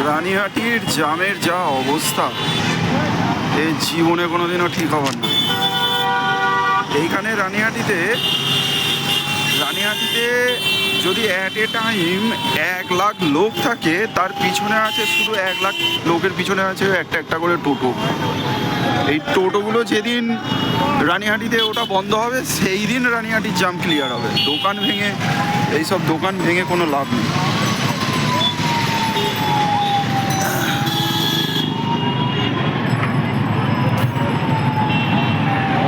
রানীহাটির জামের যা অবস্থা, এই জীবনে কোনোদিনও ঠিক হবার না। এইখানে রানীহাটিতে যদি অ্যাট এ টাইম 1,00,000 লোক থাকে, তার পিছনে আছে শুধু 1,00,000 লোকের পিছনে আছে একটা একটা করে টোটো। এই টোটোগুলো যেদিন রানীহাটিতে ওটা বন্ধ হবে, সেই দিন রানীহাটির জাম ক্লিয়ার হবে। দোকান ভেঙে, এইসব দোকান ভেঙে কোনো লাভ নেই।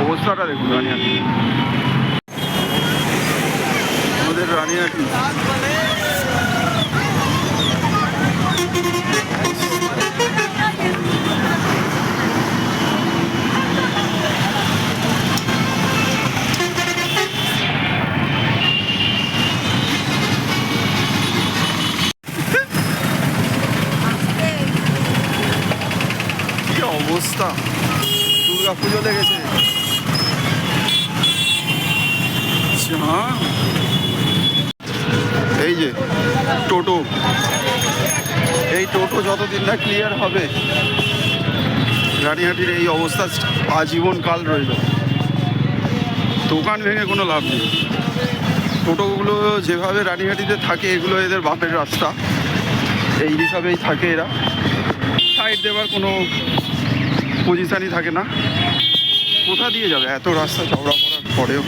অবস্থাটা দেখুন রানীহাটি, আমাদের রানীহাটি। কি অবস্থা, দুর্গা পুজো লেগেছে। এই যে টোটো, এই টোটো যতদিন না ক্লিয়ার হবে, রানীহাটির এই অবস্থা আজীবন কাল রইল। দোকান ভেঙে কোনো লাভ নেই। টোটোগুলো যেভাবে রানীহাটিতে থাকে, এগুলো এদের বাপের রাস্তা, এই হিসাবেই থাকে। এরা সাইড দেওয়ার কোনো পজিশানই থাকে না। কোথা দিয়ে যাবে এত রাস্তা চওড়া করার পরেও?